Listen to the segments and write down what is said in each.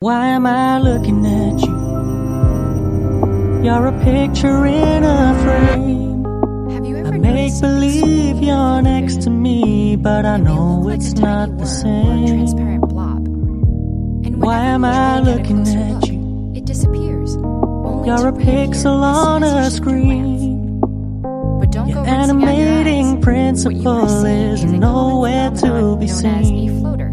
Why am I looking at you? You're a picture in a frame. Have you I ever make noticed something believe swirling you're in your next to vision? me, but I It may know look like it's a tiny not the worm or a same. transparent blob. And Why whenever am you try I to get a looking closer at look, you? it disappears, only You're to a reappear pixel as on soon as a you shift your glance. screen. But don't Your go rinsing out your eyes. animating What you are principle seeing is is a common nowhere to phenomenon be known as a seen. floater.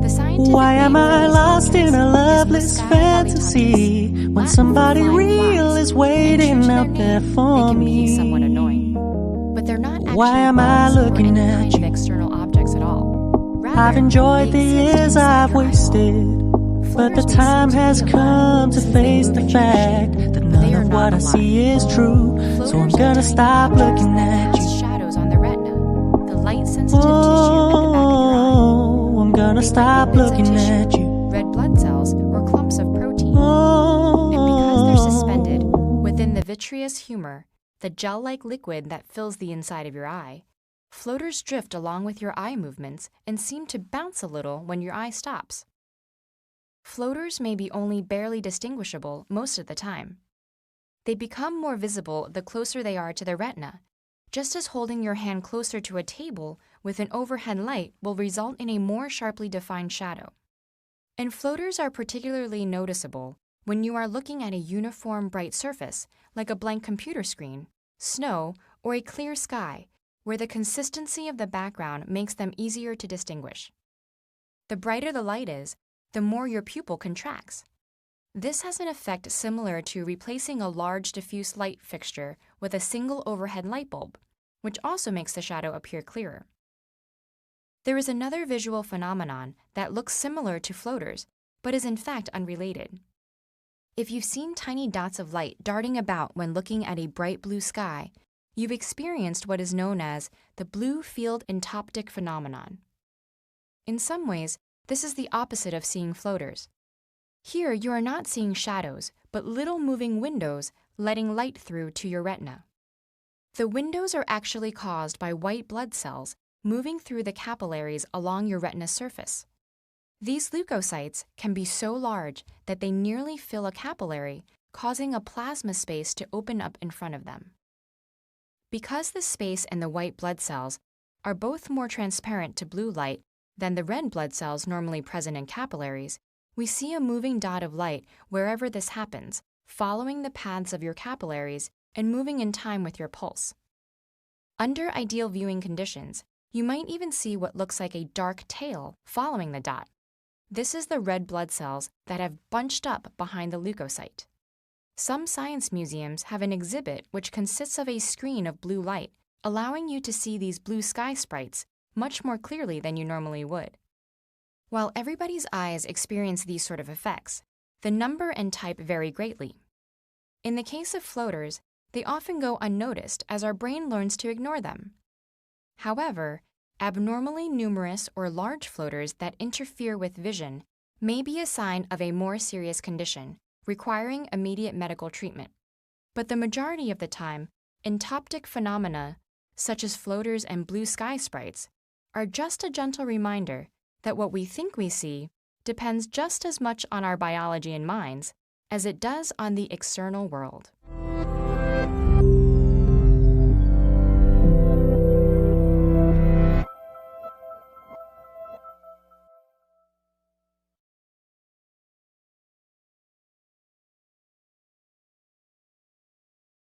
The scientific Why name am for I these lost in objects a is loveless Muscae fantasy levitatis, when Latin for somebody flying real flies. is And true waiting to their out there name, they for can be somewhat annoying. me? But they're not Why actually am I bugs or looking any at kind of you? external objects at all. I've Rather, enjoyed they the exist years inside I've your eyeball. wasted, but the Floaters may time seem to has be alive come to since they face move the and change fact shape, that but they none are of not what I alive. see is true. So I'm Floaters are gonna tiny stop objects looking that at cast you. shadows on the retina, the light-sensitive tissue at the back of your eye. Oh, I'm gonna They stop might be bits of looking tissue, at you. red blood cells, or clumps of protein. Oh, And because they're suspended within the vitreous humor, the gel-like liquid that fills the inside of your eye, floaters drift along with your eye movements and seem to bounce a little when your eye stops. Floaters may be only barely distinguishable most of the time. They become more visible the closer they are to the retina, just as holding your hand closer to a table with an overhead light will result in a more sharply defined shadow. And floaters are particularly noticeable when you are looking at a uniform bright surface, like a blank computer screen, snow, or a clear sky, where the consistency of the background makes them easier to distinguish. The brighter the light is, the more your pupil contracts. This has an effect similar to replacing a large diffuse light fixture with a single overhead light bulb, which also makes the shadow appear clearer. There is another visual phenomenon that looks similar to floaters, but is in fact unrelated. If you've seen tiny dots of light darting about when looking at a bright blue sky, you've experienced what is known as the blue field entoptic phenomenon. In some ways, this is the opposite of seeing floaters. Here, you are not seeing shadows, but little moving windows letting light through to your retina. The windows are actually caused by white blood cells moving through the capillaries along your retina surface. These leukocytes can be so large that they nearly fill a capillary, causing a plasma space to open up in front of them. Because the space and the white blood cells are both more transparent to blue light than the red blood cells normally present in capillaries, we see a moving dot of light wherever this happens, following the paths of your capillaries and moving in time with your pulse. Under ideal viewing conditions, you might even see what looks like a dark tail following the dot. This is the red blood cells that have bunched up behind the leukocyte. Some science museums have an exhibit which consists of a screen of blue light, allowing you to see these blue sky sprites much more clearly than you normally would. While everybody's eyes experience these sort of effects, the number and type vary greatly. In the case of floaters, they often go unnoticed as our brain learns to ignore them. However, abnormally numerous or large floaters that interfere with vision may be a sign of a more serious condition, requiring immediate medical treatment. But the majority of the time, entoptic phenomena, such as floaters and blue sky sprites, are just a gentle reminder that what we think we see depends just as much on our biology and minds as it does on the external world.